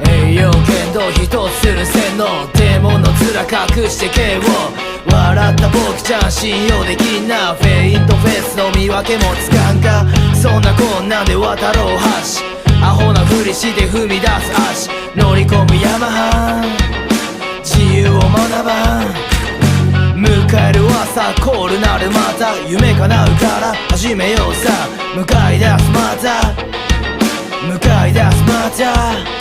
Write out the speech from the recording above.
栄養剣道一つする洗脳デーモンの面隠して剣を笑った僕ちゃん信用できんなフェイントフェイスの見分けもつかんかそんなこんなんで渡ろう橋アホなふりして踏み出す足乗り込むヤマハ自由を学ばん迎える朝コールなるまた夢叶うから始めようさ向かい出すまた向かい出すまた